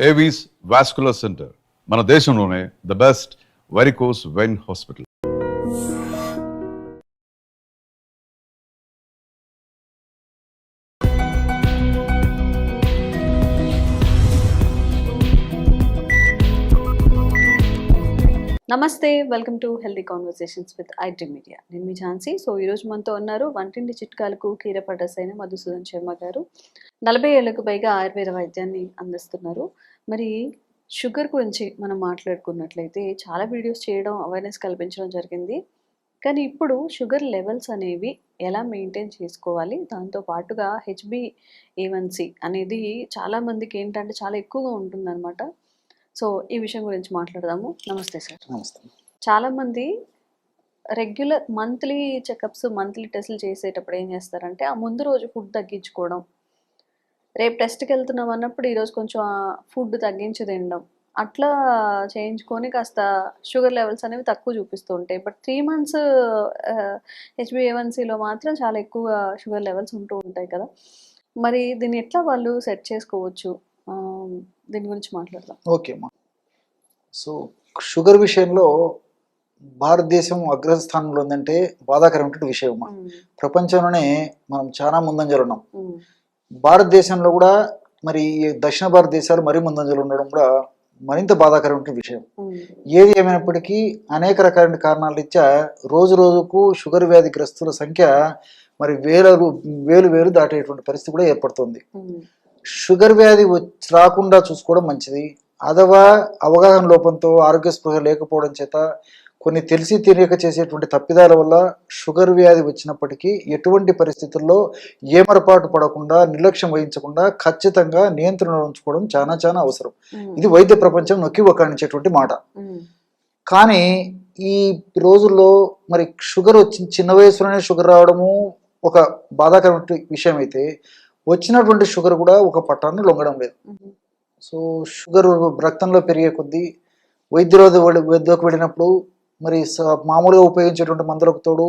Avis vascular center మన దేశంలోనే the best varicose vein hospital. నమస్తే, welcome to healthy conversations with IT media. నేను మీ ఝాన్సీ. సో ఈరోజు మనతో ఉన్నారు వంటింటి చిట్కాలకు కీరపడ్డసైన మధుసూదన్ శర్మ గారు. 40 ఏళ్లకు పైగా ఆయుర్వేద వైద్యాన్ని అందిస్తున్నారు. మరి షుగర్ గురించి మనం మాట్లాడుకున్నట్లయితే చాలా వీడియోస్ చేయడం, అవేర్నెస్ కల్పించడం జరిగింది. కానీ ఇప్పుడు షుగర్ లెవెల్స్ అనేవి ఎలా మెయింటైన్ చేసుకోవాలి, దాంతో పాటుగా HbA1c అనేది చాలామందికి ఏంటంటే చాలా ఎక్కువగా ఉంటుందన్నమాట. సో ఈ విషయం గురించి మాట్లాడదాము. నమస్తే సార్. నమస్తే. చాలామంది రెగ్యులర్ మంత్లీ చెకప్స్, మంత్లీ టెస్టులు చేసేటప్పుడు ఏం చేస్తారంటే ఆ ముందు రోజు ఫుడ్ తగ్గించుకోవడం, రేపు టెస్ట్కి వెళ్తున్నాం అన్నప్పుడు ఈరోజు కొంచెం ఫుడ్ తగ్గించి తినడం, అట్లా చేయించుకొని కాస్త షుగర్ లెవెల్స్ అనేవి తక్కువ చూపిస్తూ ఉంటాయి. బట్ 3 months HbA1cలో మాత్రం చాలా ఎక్కువ షుగర్ లెవెల్స్ ఉంటూ ఉంటాయి కదా. మరి దీన్ని ఎట్లా వాళ్ళు సెట్ చేసుకోవచ్చు, దీని గురించి మాట్లాడదాం. ఓకే అమ్మా. సో షుగర్ విషయంలో భారతదేశం అగ్రస్థానంలో ఉందంటే బాధాకరమైనటువంటి విషయం అమ్మా. ప్రపంచంలోనే మనం చాలా ముందంజలు ఉన్నాం. భారతదేశంలో కూడా మరి దక్షిణ భారతదేశాలు మరీ ముందంజలు ఉండడం కూడా మరింత బాధాకరమైనటువంటి విషయం. ఏది ఏమైనప్పటికీ అనేక రకాలైన కారణాల రీత్యా రోజు రోజుకు షుగర్ వ్యాధిగ్రస్తుల సంఖ్య మరి వేలు దాటేటువంటి పరిస్థితి కూడా ఏర్పడుతుంది. షుగర్ వ్యాధి రాకుండా చూసుకోవడం మంచిది. అథవా అవగాహన లోపంతో, ఆరోగ్య స్పృహ లేకపోవడం చేత, కొన్ని తెలిసి తెలియక చేసేటువంటి తప్పిదాల వల్ల షుగర్ వ్యాధి వచ్చినప్పటికీ ఎటువంటి పరిస్థితుల్లో ఏమరపాటు పడకుండా, నిర్లక్ష్యం వహించకుండా ఖచ్చితంగా నియంత్రణ ఉంచుకోవడం చాలా చాలా అవసరం. ఇది వైద్య ప్రపంచం నొక్కి వక్కాణించేటువంటి మాట. కానీ ఈ రోజుల్లో మరి షుగర్ చిన్న వయసులోనే షుగర్ రావడము ఒక బాధాకరమైన విషయం అయితే, వచ్చినటువంటి షుగర్ కూడా ఒక పట్టాన్ని లొంగడం లేదు. సో షుగర్ రక్తంలో పెరిగే కొద్దీ వైద్యులకు వెళ్ళినప్పుడు మరి మామూలుగా ఉపయోగించేటువంటి మందులకు తోడు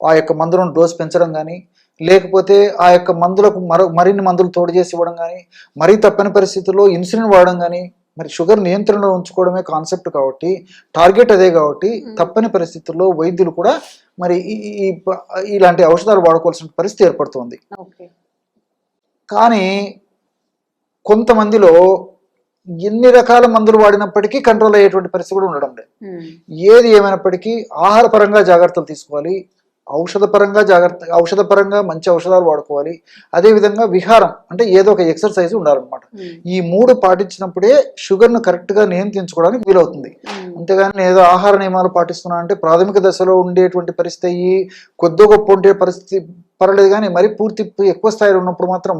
ఆ యొక్క మందులను డోస్ పెంచడం కానీ, లేకపోతే ఆ యొక్క మందులకు మరిన్ని మందులు తోడు చేసి ఇవ్వడం కానీ, మరీ తప్పని పరిస్థితుల్లో ఇన్సులిన్ వాడడం కానీ, మరి షుగర్ నియంత్రణలో ఉంచుకోవడమే కాన్సెప్ట్ కాబట్టి, టార్గెట్ అదే కాబట్టి తప్పని పరిస్థితుల్లో వైద్యులు కూడా మరి ఇలాంటి ఔషధాలు వాడుకోవాల్సిన పరిస్థితి ఏర్పడుతుంది. కానీ కొంతమందిలో ఎన్ని రకాల మందులు వాడినప్పటికీ కంట్రోల్ అయ్యేటువంటి పరిస్థితి కూడా ఉండడం లేదు. ఏది ఏమైనప్పటికీ ఆహారపరంగా జాగ్రత్తలు తీసుకోవాలి, ఔషధపరంగా మంచి ఔషధాలు వాడుకోవాలి. అదేవిధంగా విహారం అంటే ఏదో ఒక ఎక్సర్సైజ్ ఉండాలన్నమాట. ఈ 3 పాటించినప్పుడే షుగర్ను కరెక్ట్గా నియంత్రించుకోవడానికి వీలవుతుంది. అంతేగాని నేను ఏదో ఆహార నియమాలు పాటిస్తున్నా అంటే ప్రాథమిక దశలో ఉండేటువంటి పరిస్థితి అయ్యి కొద్ది గొప్ప ఉండే పరిస్థితి పర్లేదు, కానీ మరి పూర్తి ఎక్కువ స్థాయిలో ఉన్నప్పుడు మాత్రం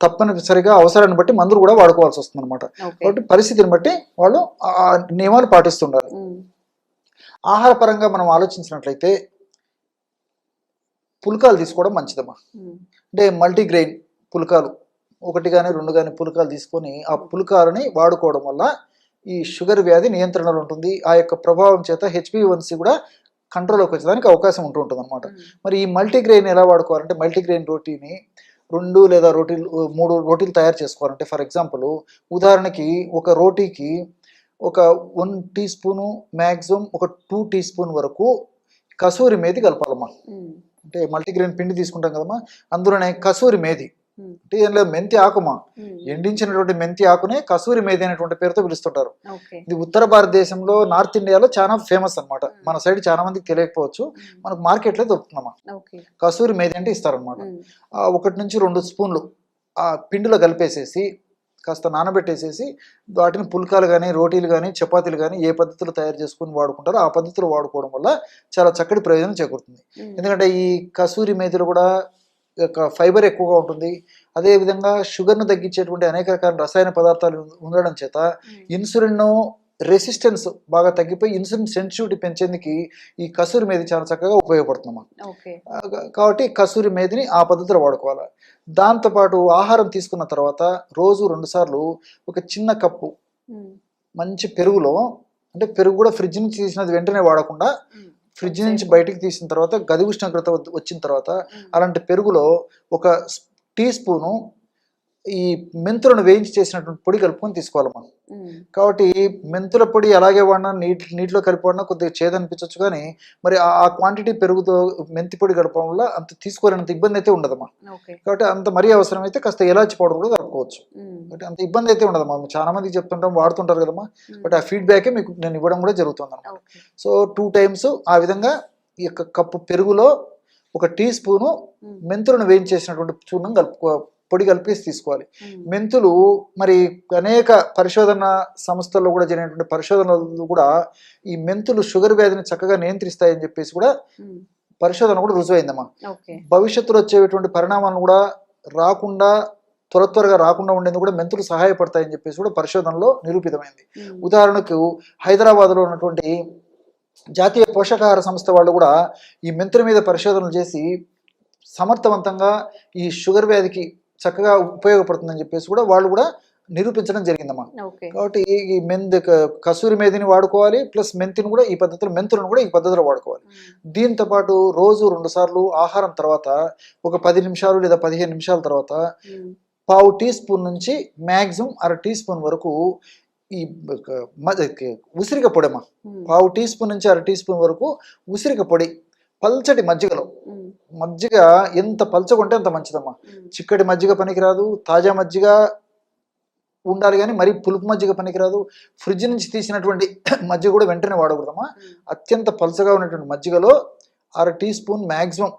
తప్పనిసరిగా అవసరాన్ని బట్టి మందులు కూడా వాడుకోవాల్సి వస్తుంది అనమాట. కాబట్టి పరిస్థితిని బట్టి వాళ్ళు ఆ నియమాలు పాటిస్తుండాలి. ఆహార పరంగా మనం ఆలోచించినట్లయితే పుల్కాలు తీసుకోవడం మంచిదమ్మా. అంటే మల్టీగ్రెయిన్ పుల్కాలు 1 కానీ 2 కానీ పుల్కాలు తీసుకొని ఆ పుల్కాలని వాడుకోవడం వల్ల ఈ షుగర్ వ్యాధి నియంత్రణలో ఉంటుంది. ఆ యొక్క ప్రభావం చేత HbA1c కూడా కంట్రోల్లోకి వచ్చేదానికి అవకాశం ఉంటుంది అనమాట. మరి ఈ మల్టీగ్రెయిన్ ఎలా వాడుకోవాలంటే, మల్టీగ్రెయిన్ రోటీని 2 లేదా 3 రోటీలు తయారు చేసుకోవాలంటే, ఫర్ ఎగ్జాంపుల్ ఉదాహరణకి ఒక రోటీకి ఒక 1 టీ స్పూను, మ్యాక్సిమం ఒక 2 టీ స్పూన్ వరకు కసూరి మేతి కలపాలమ్మా. అంటే మల్టీగ్రెయిన్ పిండి తీసుకుంటాం కదమ్మా, అందులోనే కసూరి మేతి అంటే ఏం లేదు, మెంతి ఆకుమా, ఎండించినటువంటి మెంతి ఆకునే కసూరి మేతి అనేటువంటి పేరుతో పిలుస్తుంటారు. ఇది ఉత్తర భారతదేశంలో, నార్త్ ఇండియాలో చాలా ఫేమస్ అనమాట. మన సైడ్ చాలా మందికి తెలియకపోవచ్చు, మనకు మార్కెట్లో దొరుకుతుందమ్మా. కసూరి మేతి అంటే ఇస్తారనమాట. 1 నుంచి 2 స్పూన్లు ఆ పిండిలో కలిపేసేసి కాస్త నానబెట్టేసేసి వాటిని పుల్కాలు కానీ, రోటీలు కానీ, చపాతీలు కానీ ఏ పద్ధతిలో తయారు చేసుకుని వాడుకుంటారో ఆ పద్ధతిలో వాడుకోవడం వల్ల చాలా చక్కటి ప్రయోజనం చేకూరుతుంది. ఎందుకంటే ఈ కసూరి మేతిలో కూడా ఫైబర్ ఎక్కువగా ఉంటుంది. అదేవిధంగా షుగర్ను తగ్గించేటువంటి అనేక రకాల రసాయన పదార్థాలు ఉండడం చేత ఇన్సులిన్ రెసిస్టెన్స్ బాగా తగ్గిపోయి ఇన్సులిన్ సెన్సిటివిటీ పెంచేందుకు ఈ కసూరి మేతి చాలా చక్కగా ఉపయోగపడుతుందమ్మా. కాబట్టి కసూరి మేతిని ఆ పద్ధతిలో వాడుకోవాలి. దాంతోపాటు ఆహారం తీసుకున్న తర్వాత రోజు 2 సార్లు ఒక చిన్న కప్పు మంచి పెరుగులో, అంటే పెరుగు కూడా ఫ్రిడ్జ్ నుంచి తీసినది వెంటనే వాడకుండా, ఫ్రిడ్జ్ నుంచి బయటికి తీసిన తర్వాత గది ఉష్ణోగ్రత వచ్చిన తర్వాత అలాంటి పెరుగులో 1 టీ స్పూను ఈ మెంతులను వేయించి చేసినటువంటి పొడి కలుపుకొని తీసుకోవాలమ్మా. ఉమ్, కాబట్టి మెంతుల పొడి అలాగే వాడినా నీటిలో కలిపి వాడినా కొద్దిగా చేదు అనిపించవచ్చు, కానీ మరి ఆ క్వాంటిటీ పెరుగుతో మెంతి పొడి కలపడం వల్ల అంత తీసుకోలేనంత ఇబ్బంది అయితే ఉండదమ్మా. ఓకే. కాబట్టి అంత మరీ అవసరం అయితే కాస్త ఇలాచి పౌడర్ కూడా కలుపుకోవచ్చు. ఉమ్, కాబట్టి అంత ఇబ్బంది అయితే ఉండదమ్మా. చాలా మందికి చెప్తుంటాం, వాడుతుంటారు కదమ్మా. ఉమ్, బట్ ఆ ఫీడ్బ్యాకే మీకు నేను ఇవ్వడం కూడా జరుగుతుంది అన్నమాట. ఓకే. సో 2 times ఆ విధంగా ఈ యొక్క కప్పు పెరుగులో 1 టీ స్పూను ఉమ్, మెంతులను వేయించేసినటువంటి చూర్ణం పొడి కలిపేసి తీసుకోవాలి. ఉమ్, మెంతులు మరి అనేక పరిశోధన సంస్థల్లో కూడా జరిగినటువంటి పరిశోధనలు కూడా ఈ మెంతులు షుగర్ వ్యాధిని చక్కగా నియంత్రిస్తాయని చెప్పేసి కూడా ఉమ్, పరిశోధన కూడా రుజువైందమ్మా. ఓకే. భవిష్యత్తులో వచ్చేటువంటి పరిణామాలను కూడా రాకుండా త్వరగా రాకుండా ఉండేందుకు కూడా మెంతులు సహాయపడతాయని చెప్పేసి కూడా పరిశోధనలో నిరూపితమైంది. ఉమ్, ఉదాహరణకు హైదరాబాద్లో ఉన్నటువంటి జాతీయ పోషకాహార సంస్థ వాళ్ళు కూడా ఈ మెంతుల మీద పరిశోధనలు చేసి సమర్థవంతంగా ఈ షుగర్ వ్యాధికి చక్కగా ఉపయోగపడుతుందని చెప్పేసి కూడా వాళ్ళు కూడా నిరూపించడం జరిగిందమ్మా. ఓకే. కాబట్టి ఈ కసూరి మేధిని వాడుకోవాలి, ప్లస్ మెంతులను కూడా ఈ పద్ధతిలో వాడుకోవాలి. ఉమ్, దీంతో పాటు రోజు 2 సార్లు ఆహారం తర్వాత ఒక 10 నిమిషాలు లేదా 15 నిమిషాల తర్వాత ఉమ్, పావు టీ స్పూన్ నుంచి మ్యాక్సిమం 1/2 టీ స్పూన్ వరకు ఈ ఉసిరిక పొడమ్మా. ఉమ్, పావు టీ స్పూన్ నుంచి 1/2 టీ స్పూన్ వరకు ఉసిరిక పొడి పల్చటి మజ్జిగలో. ఉమ్, మజ్జిగ ఎంత పల్చకుంటే అంత మంచిదమ్మా. ఉమ్, చిక్కటి మజ్జిగ పనికిరాదు, తాజా మజ్జిగ ఉండాలి, కానీ మరీ పులుపు మజ్జిగ పనికిరాదు. ఫ్రిడ్జ్ నుంచి తీసినటువంటి మజ్జిగ కూడా వెంటనే వాడకూడదమ్మా. ఉమ్, అత్యంత పల్చగా ఉన్నటువంటి మజ్జిగలో 1/2 టీ స్పూన్ మ్యాక్సిమం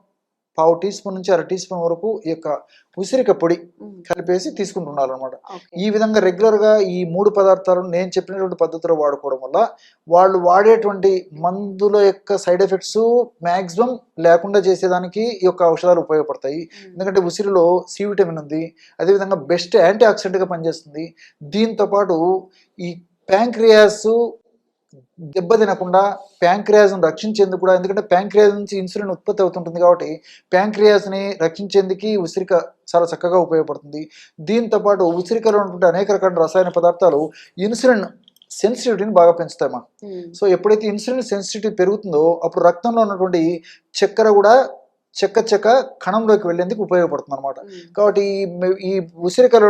పావు టీ స్పూన్ నుంచి 1/2 టీ స్పూన్ వరకు ఈ యొక్క ఉసిరిక పొడి ఉమ్, కలిపేసి తీసుకుంటున్నారనమాట. ఓకే. ఈ విధంగా రెగ్యులర్గా ఈ 3 పదార్థాలను నేను చెప్పినటువంటి పద్ధతిలో వాడుకోవడం వల్ల వాళ్ళు వాడేటువంటి మందుల యొక్క సైడ్ ఎఫెక్ట్స్ మ్యాక్సిమం లేకుండా చేసేదానికి ఈ యొక్క ఔషధాలు ఉపయోగపడతాయి. ఉమ్, ఎందుకంటే ఉసిరిలో సి విటమిన్ ఉంది, అదేవిధంగా బెస్ట్ యాంటీ ఆక్సిడెంట్గా పనిచేస్తుంది. దీంతోపాటు ఈ ప్యాంక్రియాస్ దెబ్బతినకుండా ప్యాంక్రియాస్ను రక్షించేందుకు కూడా, ఎందుకంటే ప్యాంక్రియాస్ నుంచి ఇన్సులిన్ ఉత్పత్తి అవుతుంటుంది కాబట్టి ప్యాంక్రియాస్ని రక్షించేందుకు ఉసిరిక చాలా చక్కగా ఉపయోగపడుతుంది. దీంతోపాటు ఉసిరికలో ఉన్నటువంటి అనేక రకాల రసాయన పదార్థాలు ఇన్సులిన్ సెన్సిటివిటీని బాగా పెంచుతాయమ్మా. ఉమ్, సో ఎప్పుడైతే ఇన్సులిన్ సెన్సిటివిటీ పెరుగుతుందో అప్పుడు రక్తంలో ఉన్నటువంటి చక్కెర కూడా చెక్క కణంలోకి వెళ్ళేందుకు ఉపయోగపడుతుంది అనమాట. ఉమ్, కాబట్టి ఈ ఉసిరికలో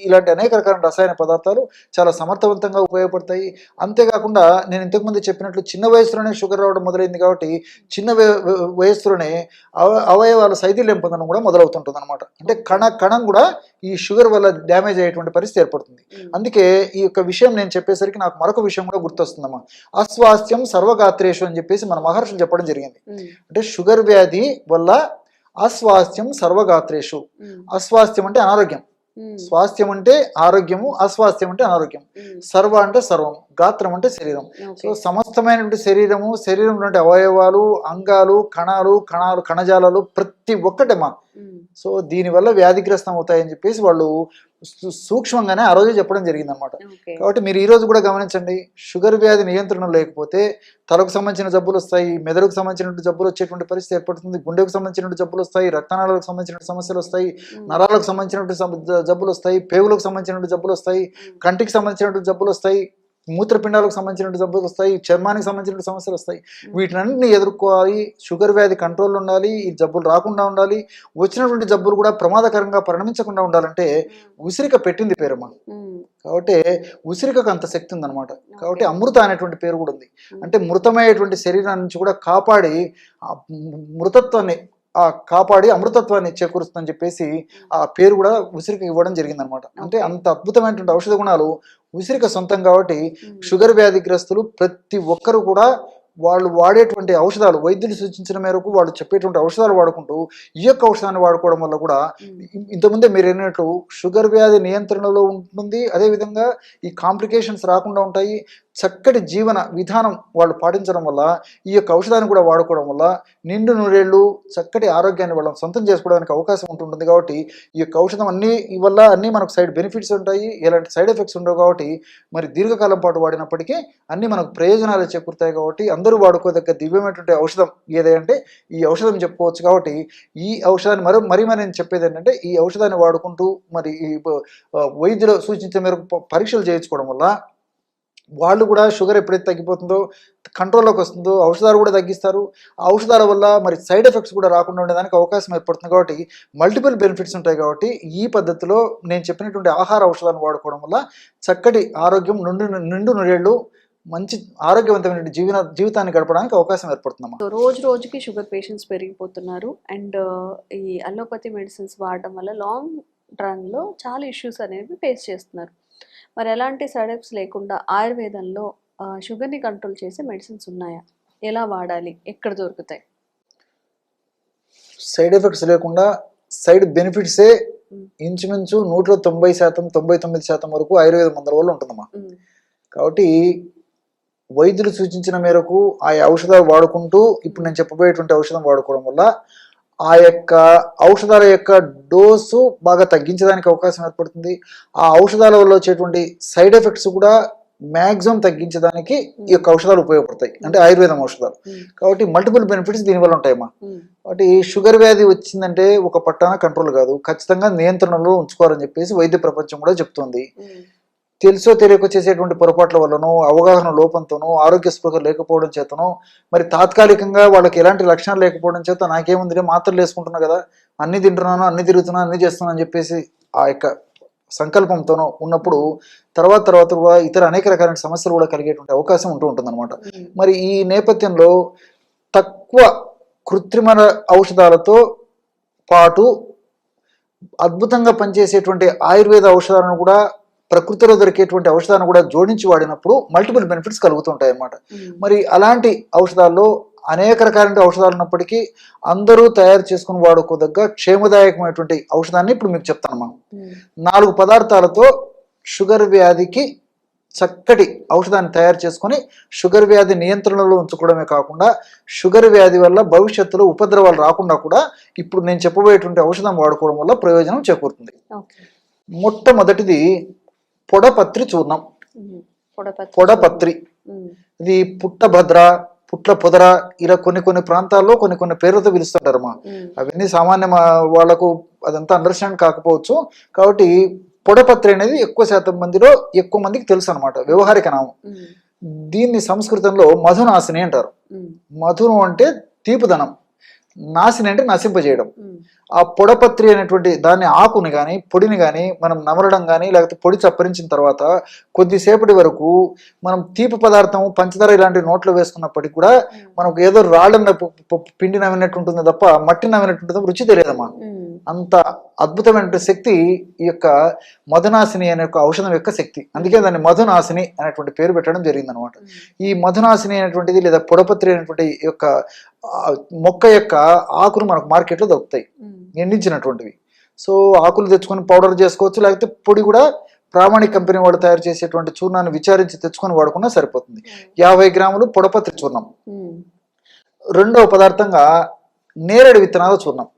ఇలాంటి అనేక రకాల రసాయన పదార్థాలు చాలా సమర్థవంతంగా ఉపయోగపడతాయి. అంతేకాకుండా నేను ఇంతకుముందు చెప్పినట్లు చిన్న వయసులోనే షుగర్ రావడం మొదలైంది కాబట్టి చిన్న వయసులోనే అవయవాల శైథిల్యం పొందడం కూడా మొదలవుతుంటుంది అనమాట. అంటే కణం కూడా ఈ షుగర్ వల్ల డ్యామేజ్ అయ్యేటువంటి పరిస్థితి ఏర్పడుతుంది. ఉమ్, అందుకే ఈ యొక్క విషయం నేను చెప్పేసరికి నాకు మరొక విషయం కూడా గుర్తొస్తుందమ్మా. అస్వాస్థ్యం సర్వగాత్రేషు అని చెప్పేసి మన మహర్షులు చెప్పడం జరిగింది. ఉమ్, అంటే షుగర్ వ్యాధి వల్ల అస్వాస్థ్యం సర్వగాత్రేషు. ఉమ్, అస్వాస్థ్యం అంటే అనారోగ్యం, ఉమ్, స్వాస్థ్యం అంటే ఆరోగ్యము, అస్వాస్థ్యం అంటే అనారోగ్యం. ఉమ్, సర్వ అంటే సర్వం, గాత్రం అంటే శరీరం. So okay. సమస్తమైనటువంటి శరీరంలో అవయవాలు, అంగాలు, కణజాలాలు ప్రతి ఒక్కటేమా. ఉమ్, సో దీనివల్ల వ్యాధిగ్రస్తం అవుతాయని చెప్పేసి వాళ్ళు సూక్ష్మంగానే ఆ రోజే చెప్పడం జరిగింది అనమాట. ఓకే. కాబట్టి మీరు ఈ రోజు కూడా గమనించండి, షుగర్ వ్యాధి నియంత్రణ లేకపోతే తలకు సంబంధించిన జబ్బులు వస్తాయి, మెదడుకు సంబంధించినటువంటి జబ్బులు వచ్చేటువంటి పరిస్థితి ఏర్పడుతుంది, గుండెకు సంబంధించినటువంటి జబ్బులు వస్తాయి, రక్తనాళాలకు సంబంధించినటువంటి సమస్యలు వస్తాయి, ఉమ్, నరాలకు సంబంధించినటువంటి జబ్బులు వస్తాయి, పేగులకు సంబంధించినటువంటి జబ్బులు వస్తాయి, ఉమ్, కంటికి సంబంధించినటువంటి జబ్బులు వస్తాయి, మూత్రపిండాలకు సంబంధించినటువంటి జబ్బులు వస్తాయి, చర్మానికి సంబంధించినటువంటి సమస్యలు వస్తాయి. వీటినన్నింటినీ ఎదుర్కోవాలి. షుగర్ వ్యాధి కంట్రోల్ ఉండాలి, ఈ జబ్బులు రాకుండా ఉండాలి, వచ్చినటువంటి జబ్బులు కూడా ప్రమాదకరంగా పరిణమించకుండా ఉండాలంటే ఉసిరిక పెట్టింది పేరమ్మా. ఉమ్, కాబట్టి ఉసిరికకు అంత శక్తి ఉందన్నమాట. కాబట్టి అమృత అనేటువంటి పేరు కూడా ఉంది. ఉమ్, అంటే మృతమయ్యేటువంటి శరీరాన్ని నుంచి కూడా కాపాడి ఆ మృతత్వాన్ని కాపాడి అమృతత్వాన్ని చేకూరుస్తుందని చెప్పేసి ఆ పేరు కూడా ఉసిరిక ఇవ్వడం జరిగిందనమాట. అంటే అంత అద్భుతమైనటువంటి ఔషధ గుణాలు ఉసిరిక సొంతం కాబట్టి ఉమ్, షుగర్ వ్యాధిగ్రస్తులు ప్రతి ఒక్కరు కూడా వాళ్ళు వాడేటువంటి ఔషధాలు, వైద్యులు సూచించిన మేరకు వాళ్ళు చెప్పేటువంటి ఔషధాలు వాడుకుంటూ ఈ యొక్క ఔషధాన్ని వాడుకోవడం వల్ల కూడా ఉమ్, ఇంతకుముందే మీరు అన్నట్లు షుగర్ వ్యాధి నియంత్రణలో ఉంటుంది. అదేవిధంగా ఈ కాంప్లికేషన్స్ రాకుండా ఉంటాయి. చక్కటి జీవన విధానం వాళ్ళు పాటించడం వల్ల, ఈ యొక్క ఔషధాన్ని కూడా వాడుకోవడం వల్ల నిండు నూరేళ్ళు చక్కటి ఆరోగ్యాన్ని వాళ్ళని సొంతం చేసుకోవడానికి అవకాశం ఉంటుంది. కాబట్టి ఈ యొక్క ఔషధం వల్ల అన్నీ మనకు సైడ్ బెనిఫిట్స్ ఉంటాయి, ఎలాంటి సైడ్ ఎఫెక్ట్స్ ఉండవు. కాబట్టి మరి దీర్ఘకాలం పాటు వాడినప్పటికీ అన్నీ మనకు ప్రయోజనాలు చేకూరుతాయి. కాబట్టి అందరూ వాడుకోదగ్గ దివ్యమైనటువంటి ఔషధం ఏదంటే ఈ ఔషధం చెప్పుకోవచ్చు. కాబట్టి ఈ ఔషధాన్ని మరి నేను చెప్పేది ఏంటంటే ఈ ఔషధాన్ని వాడుకుంటూ మరి ఈ వైద్యులు సూచించే మేరకు పరీక్షలు చేయించుకోవడం వల్ల వాళ్ళు కూడా షుగర్ ఎప్పుడైతే తగ్గిపోతుందో కంట్రోల్లోకి వస్తుందో ఔషధాలు కూడా తగ్గిస్తారు. ఆ ఔషధాల వల్ల మరి సైడ్ ఎఫెక్ట్స్ కూడా రాకుండా ఉండడానికి అవకాశం ఏర్పడుతుంది. కాబట్టి మల్టిపుల్ బెనిఫిట్స్ ఉంటాయి. కాబట్టి ఈ పద్ధతిలో నేను చెప్పినటువంటి ఆహార ఔషధాలను వాడుకోవడం వల్ల చక్కటి ఆరోగ్యం, నిండు నూరేళ్ళు మంచి ఆరోగ్యవంతమైన జీవితాన్ని గడపడానికి అవకాశం ఏర్పడుతుందమ్మా. సో రోజు రోజుకి షుగర్ పేషెంట్స్ పెరిగిపోతున్నారు. అండ్ ఈ అలోపతి మెడిసిన్స్ వాడడం వల్ల లాంగ్ రన్లో చాలా ఇష్యూస్ అనేవి ఫేస్ చేస్తున్నారు. మరి ఎలాంటి సైడ్ ఎఫెక్ట్స్ లేకుండా ఆయుర్వేదంలో షుగర్ని కంట్రోల్ చేసే మెడిసిన్స్ ఉన్నాయా? ఎలా వాడాలి? ఎక్కడ దొరుకుతాయి? సైడ్ ఎఫెక్ట్స్ లేకుండా సైడ్ బెనిఫిట్సే ఇంచుమించు 190%, 99% వరకు ఆయుర్వేద మందుల వల్ల ఉంటుందమ్మా. కాబట్టి వైద్యులు సూచించిన మేరకు ఆ ఔషధాలు వాడుకుంటూ ఇప్పుడు నేను చెప్పబోయేటువంటి ఔషధం వాడుకోవడం వల్ల ఆ యొక్క ఔషధాల యొక్క డోసు బాగా తగ్గించడానికి అవకాశం ఏర్పడుతుంది. ఆ ఔషధాల వల్ల వచ్చేటువంటి సైడ్ ఎఫెక్ట్స్ కూడా మ్యాక్సిమం తగ్గించడానికి ఈ యొక్క ఔషధాలు ఉపయోగపడతాయి, అంటే ఆయుర్వేదం ఔషధాలు. కాబట్టి మల్టిపుల్ బెనిఫిట్స్ దీనివల్ల ఉంటాయమ్మా. కాబట్టి షుగర్ వ్యాధి వచ్చిందంటే ఒక పట్టాన కంట్రోల్ కాదు, ఖచ్చితంగా నియంత్రణలో ఉంచుకోవాలని చెప్పేసి వైద్య ప్రపంచం కూడా చెప్తుంది. తెలుసో తెలియక చేసేటువంటి పొరపాట్ల వల్లనో, అవగాహన లోపంతోనో, ఆరోగ్య స్పృహ లేకపోవడం చేతనో, మరి తాత్కాలికంగా వాళ్ళకి ఎలాంటి లక్షణాలు లేకపోవడం చేత నాకేముంది మాత్రలు వేసుకుంటున్నా కదా, అన్ని తింటున్నాను, అన్ని తిరుగుతున్నాను, అన్ని చేస్తున్నాను అని చెప్పేసి ఆ యొక్క సంకల్పంతోనో ఉన్నప్పుడు తర్వాత కూడా ఇతర అనేక రకాలైన సమస్యలు కూడా కలిగేటువంటి అవకాశం ఉంటుంది అనమాట. మరి ఈ నేపథ్యంలో తక్కువ కృత్రిమ ఔషధాలతో పాటు అద్భుతంగా పనిచేసేటువంటి ఆయుర్వేద ఔషధాలను కూడా, ప్రకృతిలో దొరికేటువంటి ఔషధాలను కూడా జోడించి వాడినప్పుడు మల్టిపుల్ బెనిఫిట్స్ కలుగుతుంటాయి అన్నమాట. మరి అలాంటి ఔషధాల్లో అనేక రకాలైన ఔషధాలు ఉన్నప్పటికీ అందరూ తయారు చేసుకుని వాడుకోదగ్గ క్షేమదాయకమైనటువంటి ఔషధాన్ని ఇప్పుడు మీకు చెప్తానమ్మా. 4 పదార్థాలతో షుగర్ వ్యాధికి చక్కటి ఔషధాన్ని తయారు చేసుకొని షుగర్ వ్యాధి నియంత్రణలో ఉంచుకోవడమే కాకుండా షుగర్ వ్యాధి వల్ల భవిష్యత్తులో ఉపద్రవాలు రాకుండా కూడా ఇప్పుడు నేను చెప్పబోయేటువంటి ఔషధం వాడుకోవడం వల్ల ప్రయోజనం చేకూరుతుంది. మొట్టమొదటిది పొడపత్రి చూర్ణం. పొడపత్రి ఇది పుట్టభద్ర, పుట్ల పొదర, ఇలా కొన్ని ప్రాంతాల్లో కొన్ని పేర్లతో పిలుస్తుంటారమ్మా. అవన్నీ సామాన్య వాళ్ళకు అదంతా అండర్స్టాండ్ కాకపోవచ్చు. కాబట్టి పొడపత్రి అనేది ఎక్కువ మందికి తెలుసు అనమాట, వ్యవహారిక నామం. దీన్ని సంస్కృతంలో మధునాశిని అంటారు. మధును అంటే తీపుదనం, నాశిని అంటే నశింపజేయడం. ఆ పొడపత్రి అనేటువంటి దాన్ని ఆకుని కానీ పొడిని కానీ మనం నమలడం కానీ లేకపోతే పొడి చప్పరించిన తర్వాత కొద్దిసేపటి వరకు మనం తీపి పదార్థం, పంచదార ఇలాంటి నోట్లో వేసుకున్నప్పటికీ కూడా మనకు ఏదో రాళ్ళన్న పిండి నవ్వినట్టు ఉంటుంది తప్ప మట్టి నవ్వినట్టు ఉంటుంది, రుచి తెలియదమ్మా. అంత అద్భుతమైన శక్తి ఈ యొక్క మధునాశిని అనే ఒక ఔషధం యొక్క శక్తి. అందుకే దాన్ని మధునాశిని అనేటువంటి పేరు పెట్టడం జరిగింది అనమాట. ఈ మధునాశిని అనేటువంటిది లేదా పొడపత్రి అనేటువంటి యొక్క మొక్క యొక్క ఆకులు మనకు మార్కెట్లో దొరుకుతాయి, ఎండించినటువంటివి. సో ఆకులు తెచ్చుకొని పౌడర్ చేసుకోవచ్చు, లేకపోతే పొడి కూడా ప్రామాణిక కంపెనీ వాడు తయారు చేసేటువంటి చూర్ణాన్ని విచారించి తెచ్చుకొని వాడుకున్నా సరిపోతుంది. 50 గ్రాములు పొడపత్రి చూర్ణం. రెండవ పదార్థంగా నేరేడు విత్తనాల చూర్ణం.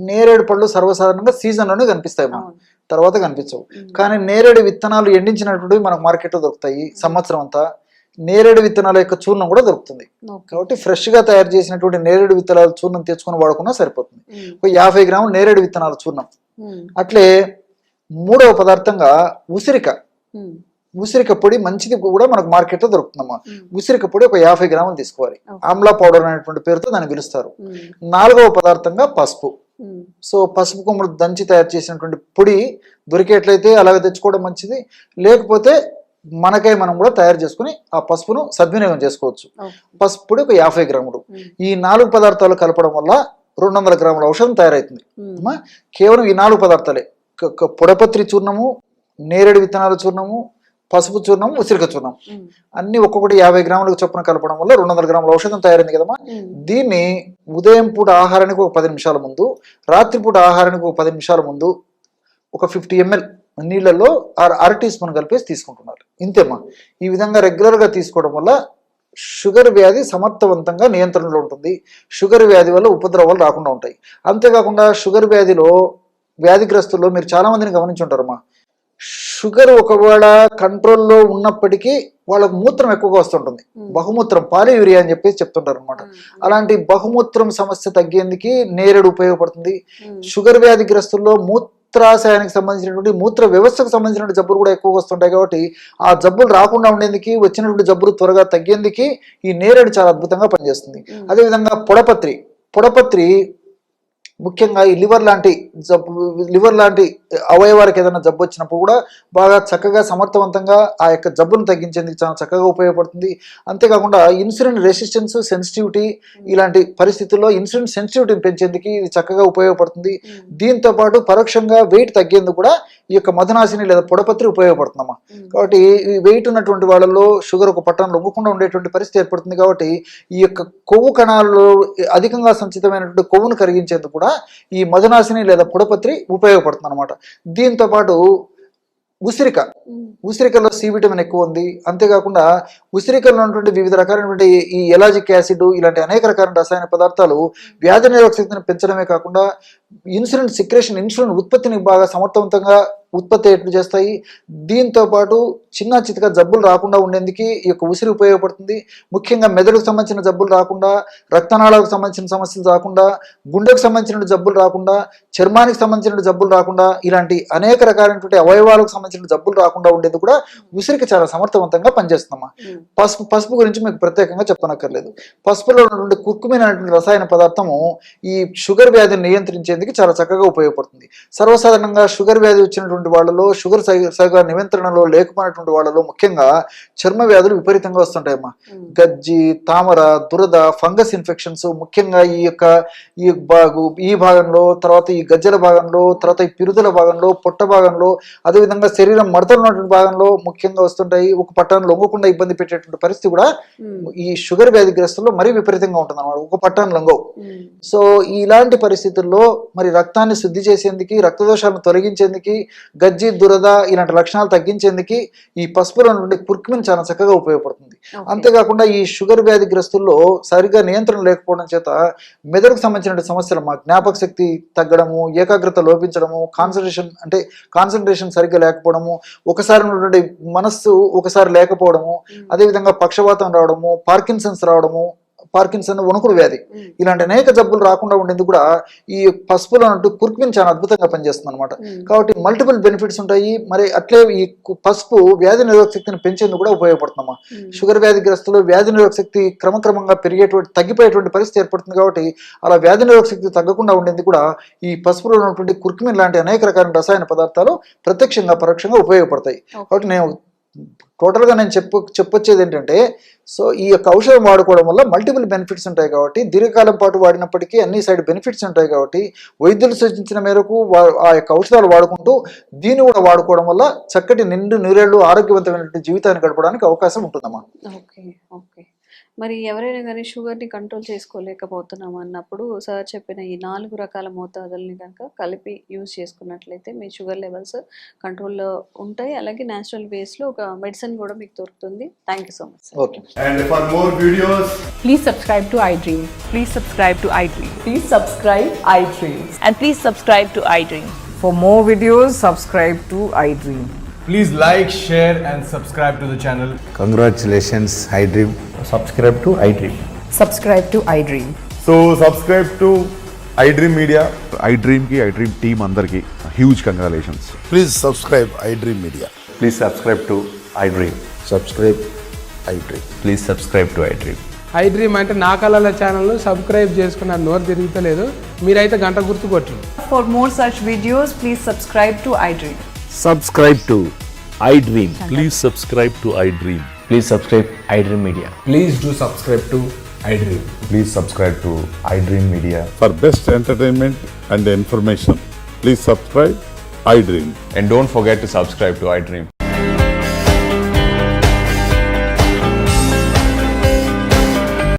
నేరేడు పళ్ళు సర్వసాధారణంగా సీజన్లోనే కనిపిస్తాయి, తర్వాత కనిపించవు. కానీ నేరేడు విత్తనాలు ఎండించినటువంటివి మనకు మార్కెట్లో దొరుకుతాయి సంవత్సరం అంతా. నేరేడు విత్తనాల యొక్క చూర్ణం కూడా దొరుకుతుంది. కాబట్టి ఫ్రెష్ గా తయారు చేసినటువంటి నేరేడు విత్తనాల చూర్ణం తెచ్చుకొని వాడుకున్నా సరిపోతుంది. ఒక 50 గ్రాములు నేరేడు విత్తనాల చూర్ణం. అట్లే మూడవ పదార్థంగా ఉసిరిక. ఉసిరిక పొడి మంచిది కూడా మనకు మార్కెట్ లో దొరుకుతుందమ్మా. ఉసిరిక పొడి ఒక 50 గ్రాములు తీసుకోవాలి. ఆమ్లా పౌడర్ అనేటువంటి పేరుతో దాన్ని పిలుస్తారు. 4వ పదార్థంగా పసుపు. సో పసుపు కొమ్ములు దంచి తయారు చేసినటువంటి పొడి దొరికేట్లయితే అలాగే తెచ్చుకోవడం మంచిది. లేకపోతే మనకై మనం కూడా తయారు చేసుకుని ఆ పసుపును సద్వినియోగం చేసుకోవచ్చు. పసుపు పొడి ఒక 50 గ్రాములు. ఈ 4 పదార్థాలు కలపడం వల్ల 200 గ్రాముల ఔషధం తయారవుతుంది. కేవలం ఈ 4 పదార్థాలే, పొడపత్రి చూర్ణము, నేరేడు విత్తనాల చూర్ణము, పసుపు చూర్ణం, ఉసిరిక చూర్ణం అన్ని ఒక్కొక్కటి 50 గ్రాములకు చొప్పున కలపడం వల్ల 200 గ్రాముల ఔషధం తయారైంది కదమ్మా. దీన్ని ఉదయం పూట ఆహారానికి ఒక 10 నిమిషాల ముందు, రాత్రిపూట ఆహారానికి ఒక 10 నిమిషాల ముందు ఒక 50 ml నీళ్ళల్లో 1/2 టీ స్పూన్ కలిపేసి తీసుకుంటున్నారు. ఇంతేమ్మా. ఈ విధంగా రెగ్యులర్గా తీసుకోవడం వల్ల షుగర్ వ్యాధి సమర్థవంతంగా నియంత్రణలో ఉంటుంది. షుగర్ వ్యాధి వల్ల ఉపద్రవాలు రాకుండా ఉంటాయి. అంతేకాకుండా షుగర్ వ్యాధిలో వ్యాధిగ్రస్తుల్లో మీరు చాలా మందిని గమనించుంటారమ్మా. షుగర్ ఒకవేళ కంట్రోల్లో ఉన్నప్పటికీ వాళ్ళకు మూత్రం ఎక్కువగా వస్తుంటుంది, బహుమూత్రం, పాలియూరియా అని చెప్పేసి చెప్తుంటారు అనమాట. అలాంటి బహుమూత్రం సమస్య తగ్గేందుకు నేరేడు ఉపయోగపడుతుంది. షుగర్ వ్యాధిగ్రస్తుల్లో మూత్రాశయానికి సంబంధించినటువంటి మూత్ర వ్యవస్థకు సంబంధించిన జబ్బులు కూడా ఎక్కువగా వస్తుంటాయి. కాబట్టి ఆ జబ్బులు రాకుండా ఉండేందుకు, వచ్చినటువంటి జబ్బులు త్వరగా తగ్గేందుకు ఈ నేరేడు చాలా అద్భుతంగా పనిచేస్తుంది. అదేవిధంగా పొడపత్రి ముఖ్యంగా ఈ లివర్ లాంటి అవయవానికి ఏదైనా జబ్బు వచ్చినప్పుడు కూడా బాగా చక్కగా సమర్థవంతంగా ఆ యొక్క జబ్బును తగ్గించేందుకు చాలా చక్కగా ఉపయోగపడుతుంది. అంతేకాకుండా ఇన్సులిన్ రెసిస్టెన్స్, సెన్సిటివిటీ ఇలాంటి పరిస్థితుల్లో ఇన్సులిన్ సెన్సిటివిటీని పెంచేందుకు ఇది చక్కగా ఉపయోగపడుతుంది. దీంతో పాటు పరోక్షంగా వెయిట్ తగ్గేందుకు కూడా ఈ యొక్క మధునాశిని లేదా పొడపత్రి ఉపయోగపడుతుందమ్మా. కాబట్టి ఈ వెయిట్ ఉన్నటువంటి వాళ్ళలో షుగర్ ఒక పట్టణం లొంగకుండా ఉండేటువంటి పరిస్థితి ఏర్పడుతుంది. కాబట్టి ఈ యొక్క కొవ్వు కణాలలో అధికంగా సంచితమైనటువంటి కొవ్వును కరిగించేందుకు కూడా ఈ మధునాశిని లేదా పొడపత్రి ఉపయోగపడుతుంది అనమాట. దీంతో పాటు ఉసిరికలో సి విటమిన్ ఎక్కువ ఉంది. అంతేకాకుండా ఉసిరికల్లో ఉన్నటువంటి వివిధ రకాలైనటువంటి ఈ ఎలాజిక్ యాసిడ్ ఇలాంటి అనేక రకాల రసాయన పదార్థాలు వ్యాధి నిరోధక శక్తిని పెంచడమే కాకుండా ఇన్సులిన్ ఉత్పత్తిని బాగా సమర్థవంతంగా ఉత్పత్తి అయ్యేట్లు చేస్తాయి. దీంతో పాటు చిన్న చితక జబ్బులు రాకుండా ఉండేందుకు ఈ యొక్క ఉసిరి ఉపయోగపడుతుంది. ముఖ్యంగా మెదడుకు సంబంధించిన జబ్బులు రాకుండా, రక్తనాళాలకు సంబంధించిన సమస్యలు రాకుండా, గుండెకు సంబంధించిన జబ్బులు రాకుండా, చర్మానికి సంబంధించిన జబ్బులు రాకుండా, ఇలాంటి అనేక రకాలైనటువంటి అవయవాలకు సంబంధించిన జబ్బులు రాకుండా ఉండేది కూడా ఉసిరికి చాలా సమర్థవంతంగా పనిచేస్తుందమ్మా. పసుపు గురించి మీకు ప్రత్యేకంగా చెప్పనక్కర్లేదు. పసుపులో ఉన్నటువంటి కుర్కుమిన్ అనేటువంటి రసాయన పదార్థము ఈ షుగర్ వ్యాధిని నియంత్రించేందుకు చాలా చక్కగా ఉపయోగపడుతుంది. సర్వసాధారణంగా షుగర్ వ్యాధి వచ్చినటువంటి వాళ్ళలో, షుగర్ సరిగా నియంత్రణలో లేకపోయినటువంటి వాళ్ళలో ముఖ్యంగా చర్మ వ్యాధులు విపరీతంగా వస్తుంటాయమ్మా. గజ్జి, తామర, దురద, ఫంగస్ ఇన్ఫెక్షన్స్ ముఖ్యంగా ఈ భాగంలో, తర్వాత ఈ గజ్జల భాగంలో, తర్వాత ఈ పిరుదుల భాగంలో, పొట్ట భాగంలో, అదేవిధంగా శరీరం మడతలు ఉన్నటువంటి భాగంలో ముఖ్యంగా వస్తుంటాయి. ఒక పట్టాన్ని లొంగకుండా ఇబ్బంది పెట్టేటువంటి పరిస్థితి కూడా ఈ షుగర్ వ్యాధిగ్రస్తుల్లో మరీ విపరీతంగా ఉంటుంది అన్నమాట. ఒక పట్టాన్ని లొంగవు. సో ఇలాంటి పరిస్థితుల్లో మరి రక్తాన్ని శుద్ధి చేసేందుకు, రక్తదోషాలను తొలగించేందుకు, గజ్జి, దురద ఇలాంటి లక్షణాలు తగ్గించేందుకు ఈ పసుపులో నుండి కుర్కుమిన్ చాలా చక్కగా ఉపయోగపడుతుంది. అంతేకాకుండా ఈ షుగర్ వ్యాధిగ్రస్తుల్లో సరిగ్గా నియంత్రణ లేకపోవడం చేత మెదడుకు సంబంధించిన సమస్యలు, జ్ఞాపక శక్తి తగ్గడము, ఏకాగ్రత లోపించడము, కాన్సన్ట్రేషన్ సరిగ్గా లేకపోవడము, ఒకసారి ఉన్నటువంటి మనస్సు ఒకసారి లేకపోవడము, అదేవిధంగా పక్షవాతం రావడము, పార్కిన్సన్ వణుకుడు వ్యాధి ఇలాంటి అనేక జబ్బులు రాకుండా ఉండేందుకు కూడా ఈ పసుపులో ఉన్నట్టు కుర్కుమిన్ చాలా అద్భుతంగా పనిచేస్తుంది అనమాట. కాబట్టి మల్టిపుల్ బెనిఫిట్స్ ఉంటాయి. మరి అట్లే ఈ పసుపు వ్యాధి నిరోధక శక్తిని పెంచేందుకు కూడా ఉపయోగపడుతుందమ్మా. షుగర్ వ్యాధిగ్రస్తులు వ్యాధి నిరోధక శక్తి క్రమక్రమంగా తగ్గిపోయేటువంటి పరిస్థితి ఏర్పడుతుంది. కాబట్టి అలా వ్యాధి నిరోధక శక్తి తగ్గకుండా ఉండేందుకు కూడా ఈ పసుపులో ఉన్నటువంటి కుర్కుమిన్ లాంటి అనేక రకాల రసాయన పదార్థాలు ప్రత్యక్షంగా పరోక్షంగా ఉపయోగపడతాయి. కాబట్టి టోటల్గా నేను చెప్పొచ్చేది ఏంటంటే, సో ఈ యొక్క ఔషధం వాడుకోవడం వల్ల మల్టిపుల్ బెనిఫిట్స్ ఉంటాయి. కాబట్టి దీర్ఘకాలం పాటు వాడినప్పటికీ అన్ని సైడ్ బెనిఫిట్స్ ఉంటాయి. కాబట్టి వైద్యులు సూచించిన మేరకు ఆ యొక్క ఔషధాలు వాడుకుంటూ దీన్ని కూడా వాడుకోవడం వల్ల చక్కటి నిండు నూరేళ్లు ఆరోగ్యవంతమైనటువంటి జీవితాన్ని గడపడానికి అవకాశం ఉంటుందమ్మా. ఓకే. మరి ఎవరైనా కానీ షుగర్ని కంట్రోల్ చేసుకోలేకపోతున్నాం అన్నప్పుడు సార్ చెప్పిన ఈ 4 రకాల మోతాదుల్ని కనుక కలిపి యూజ్ చేసుకున్నట్లయితే మీ షుగర్ లెవెల్స్ కంట్రోల్లో ఉంటాయి. అలాగే న్యాచురల్ వేస్లో ఒక మెడిసిన్ కూడా మీకు దొరుకుతుంది. Thank you so much. Okay. And for more videos, Please subscribe to iDream. Please subscribe to iDream. Please subscribe iDream. And please subscribe to iDream. For more videos, subscribe to iDream. please like, share and subscribe to the channel. Congratulations, iDream. Subscribe to iDream. Subscribe to iDream. So subscribe to iDream Media. iDream team అందరికి huge congratulations. Please subscribe iDream Media. Please subscribe to iDream. Subscribe iDream. Please subscribe to iDream. iDream అంటే నా కళల ఛానల్ను subscribe చేసుకున్న నోరు తిరుగుతలేదు. మీరైతే గంట గుర్తు కొట్టండి. For more such videos, please subscribe to iDream. Subscribe to iDream. Please subscribe to iDream. Please subscribe iDream Media. Please do subscribe to iDream. Please subscribe to iDream Media. For best entertainment and information, please subscribe iDream. And don't forget to subscribe to iDream.